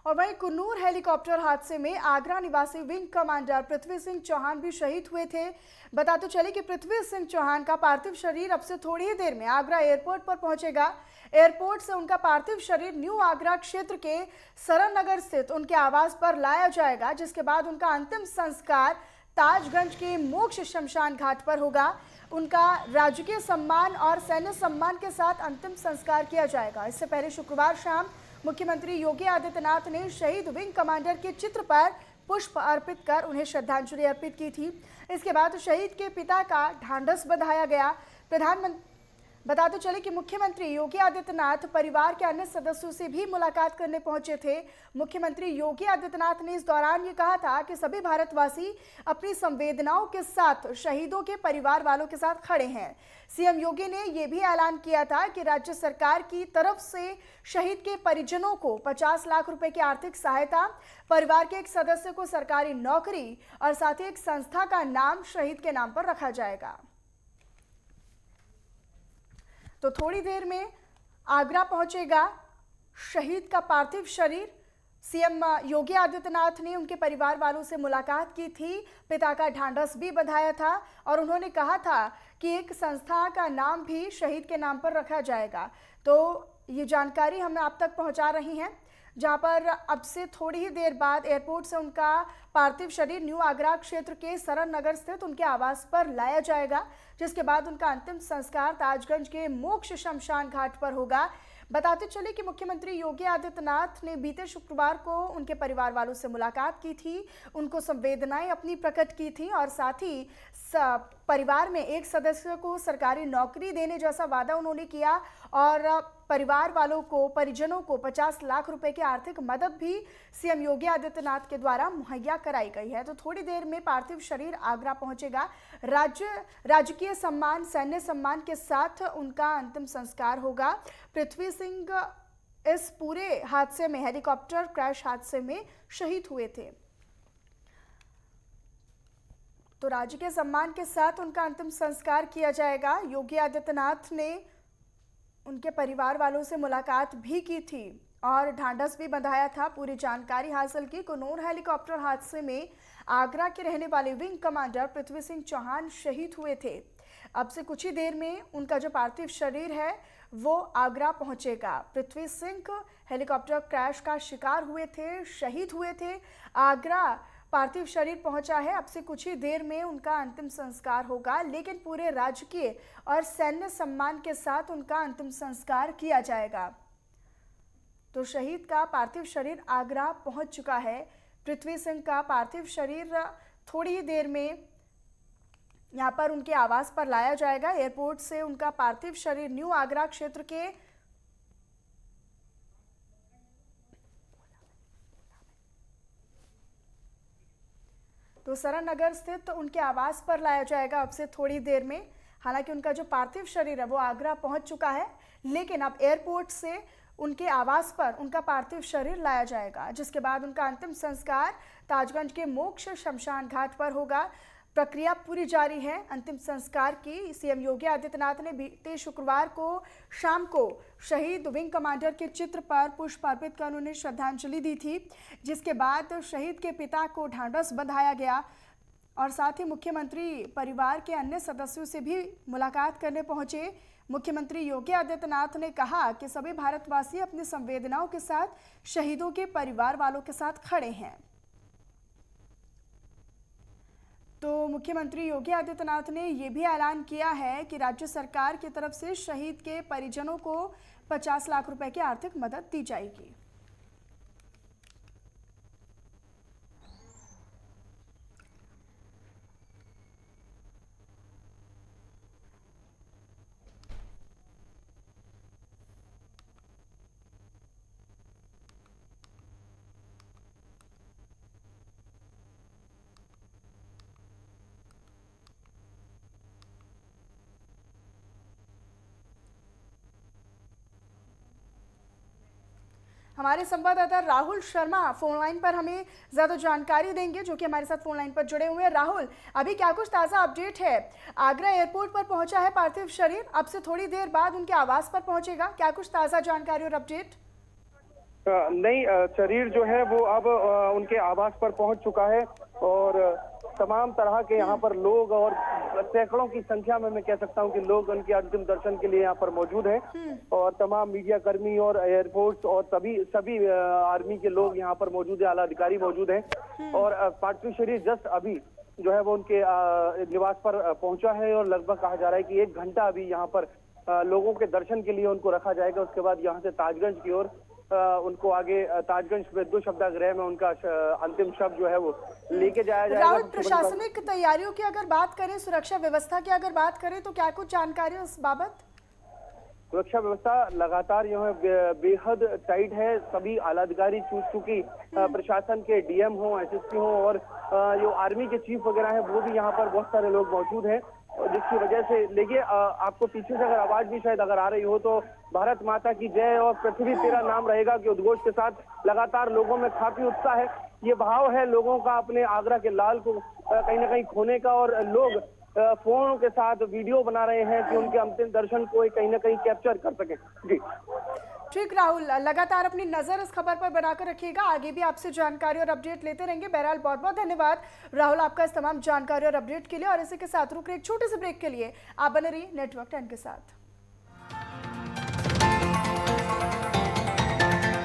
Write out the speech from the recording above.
और वहीं कुन्नूर हेलीकॉप्टर हादसे में आगरा निवासी विंग कमांडर पृथ्वी सिंह चौहान भी शहीद हुए थे। बताते चले कि पृथ्वी सिंह चौहान का पार्थिव शरीर अब से थोड़ी ही देर में आगरा एयरपोर्ट पर पहुंचेगा। एयरपोर्ट से उनका पार्थिव शरीर न्यू आगरा क्षेत्र के सरन नगर स्थित उनके आवास पर लाया जाएगा, जिसके बाद उनका अंतिम संस्कार ताजगंज के मोक्ष शमशान घाट पर होगा। उनका राजकीय सम्मान और सैन्य सम्मान के साथ अंतिम संस्कार किया जाएगा। इससे पहले शुक्रवार शाम मुख्यमंत्री योगी आदित्यनाथ ने शहीद विंग कमांडर के चित्र पर पुष्प अर्पित कर उन्हें श्रद्धांजलि अर्पित की थी। इसके बाद शहीद के पिता का ढांढस बंधाया गया। बताते चले कि मुख्यमंत्री योगी आदित्यनाथ परिवार के अन्य सदस्यों से भी मुलाकात करने पहुंचे थे। मुख्यमंत्री योगी आदित्यनाथ ने इस दौरान ये कहा था कि सभी भारतवासी अपनी संवेदनाओं के साथ शहीदों के परिवार वालों के साथ खड़े हैं। सीएम योगी ने यह भी ऐलान किया था कि राज्य सरकार की तरफ से शहीद के परिजनों को 50 लाख रुपए की आर्थिक सहायता, परिवार के एक सदस्य को सरकारी नौकरी और साथ ही एक संस्था का नाम शहीद के नाम पर रखा जाएगा। तो थोड़ी देर में आगरा पहुंचेगा शहीद का पार्थिव शरीर। सीएम योगी आदित्यनाथ ने उनके परिवार वालों से मुलाकात की थी, पिता का ढांढस भी बंधाया था और उन्होंने कहा था कि एक संस्था का नाम भी शहीद के नाम पर रखा जाएगा। तो ये जानकारी हम आप तक पहुंचा रही हैं, जहां पर अब से थोड़ी ही देर बाद एयरपोर्ट से उनका पार्थिव शरीर न्यू आगरा क्षेत्र के सरन नगर स्थित उनके आवास पर लाया जाएगा, जिसके बाद उनका अंतिम संस्कार ताजगंज के मोक्ष शमशान घाट पर होगा। बताते चले कि मुख्यमंत्री योगी आदित्यनाथ ने बीते शुक्रवार को उनके परिवार वालों से मुलाकात की थी, उनको संवेदनाएं अपनी प्रकट की थी और साथ ही परिवार में एक सदस्य को सरकारी नौकरी देने जैसा वादा उन्होंने किया और परिवार वालों को, परिजनों को 50 लाख रुपए की आर्थिक मदद भी सीएम योगी आदित्यनाथ के द्वारा मुहैया कराई गई है। तो थोड़ी देर में पार्थिव शरीर आगरा पहुंचेगा। राजकीय सम्मान, सैन्य सम्मान के साथ उनका अंतिम संस्कार होगा। पृथ्वी सिंह इस पूरे हादसे में, हेलीकॉप्टर क्रैश हादसे में शहीद हुए थे। तो राजकीय सम्मान के साथ उनका अंतिम संस्कार किया जाएगा। योगी आदित्यनाथ ने उनके परिवार वालों से मुलाकात भी की थी और ढांढस भी बंधाया था, पूरी जानकारी हासिल की। कुन्नूर हेलीकॉप्टर हादसे में आगरा के रहने वाले विंग कमांडर पृथ्वी सिंह चौहान शहीद हुए थे। अब से कुछ ही देर में उनका जो पार्थिव शरीर है वो आगरा पहुंचेगा। पृथ्वी सिंह हेलीकॉप्टर क्रैश का शिकार हुए थे, शहीद हुए थे। आगरा पार्थिव शरीर पहुंचा है। अब से कुछ ही देर में उनका अंतिम संस्कार होगा, लेकिन पूरे राजकीय और सैन्य सम्मान के साथ उनका अंतिम संस्कार किया जाएगा। तो शहीद का पार्थिव शरीर आगरा पहुंच चुका है। पृथ्वी सिंह का पार्थिव शरीर थोड़ी ही देर में यहां पर उनके आवास पर लाया जाएगा। एयरपोर्ट से उनका पार्थिव शरीर न्यू आगरा क्षेत्र के तो सरन नगर स्थित उनके आवास पर लाया जाएगा अब से थोड़ी देर में। हालांकि उनका जो पार्थिव शरीर है वो आगरा पहुंच चुका है, लेकिन अब एयरपोर्ट से उनके आवास पर उनका पार्थिव शरीर लाया जाएगा, जिसके बाद उनका अंतिम संस्कार ताजगंज के मोक्ष शमशान घाट पर होगा। प्रक्रिया पूरी जारी है अंतिम संस्कार की। सीएम योगी आदित्यनाथ ने बीते शुक्रवार को शाम को शहीद विंग कमांडर के चित्र पर पुष्प अर्पित कर उन्हें श्रद्धांजलि दी थी, जिसके बाद शहीद के पिता को ढांढस बंधाया गया और साथ ही मुख्यमंत्री परिवार के अन्य सदस्यों से भी मुलाकात करने पहुंचे। मुख्यमंत्री योगी आदित्यनाथ ने कहा कि सभी भारतवासी अपनी संवेदनाओं के साथ शहीदों के परिवार वालों के साथ खड़े हैं। तो मुख्यमंत्री योगी आदित्यनाथ ने यह भी ऐलान किया है कि राज्य सरकार की तरफ से शहीद के परिजनों को 50 लाख रुपए की आर्थिक मदद दी जाएगी। हमारे संवाददाता राहुल शर्मा फोन लाइन पर हमें ज्यादा जानकारी देंगे, जो कि हमारे साथ फोन लाइन पर जुड़े हुए हैं। राहुल, अभी क्या कुछ ताजा अपडेट है? आगरा एयरपोर्ट पर पहुंचा है पार्थिव शरीर, अब से थोड़ी देर बाद उनके आवास पर पहुंचेगा, क्या कुछ ताजा जानकारी और अपडेट? नहीं, शरीर जो है वो अब उनके आवास पर पहुंच चुका है और तमाम तरह के यहाँ पर लोग और सैकड़ों की संख्या में मैं कह सकता हूँ कि लोग उनके अंतिम दर्शन के लिए यहाँ पर मौजूद हैं और तमाम मीडिया कर्मी और एयरफोर्स और सभी आर्मी के लोग यहाँ पर मौजूद है, आला अधिकारी मौजूद हैं और पार्थिव शरीर जस्ट अभी जो है वो उनके निवास पर पहुंचा है और लगभग कहा जा रहा है कि 1 घंटा अभी यहाँ पर लोगों के दर्शन के लिए उनको रखा जाएगा। उसके बाद यहाँ से ताजगंज की ओर उनको आगे ताजगंज विद्युत शवदाह में उनका अंतिम शव जो है वो लेके जाया जाएगा। राहुल, प्रशासनिक तैयारियों की अगर बात करें, सुरक्षा व्यवस्था की अगर बात करें तो क्या कुछ जानकारी है उस बाबत? सुरक्षा व्यवस्था लगातार यहाँ बेहद टाइट है। सभी आला अधिकारी चूंकि प्रशासन के डीएम हो, एसएसपी हो और जो आर्मी के चीफ वगैरह हैं वो भी यहाँ पर बहुत सारे लोग मौजूद हैं, जिसकी वजह से देखिए आपको पीछे से अगर आवाज भी शायद अगर आ रही हो तो भारत माता की जय और पृथ्वी तेरा नाम रहेगा कि उद्घोष के साथ लगातार लोगों में काफी उत्साह है। ये भाव है लोगों का अपने आगरा के लाल को कहीं ना कहीं खोने का और लोग फोन के साथ वीडियो बना रहे हैं कि उनके अंतिम दर्शन को कहीं ना कहीं कैप्चर कर सके। जी ठीक राहुल, लगातार अपनी नजर इस खबर पर बनाकर रखिएगा, आगे भी आपसे जानकारी और अपडेट लेते रहेंगे। बहरहाल बहुत बहुत धन्यवाद राहुल आपका इस तमाम जानकारी और अपडेट के लिए। और इसी के साथ रुक रहे एक छोटे से ब्रेक के लिए आप बने रहिए नेटवर्क 10 के साथ।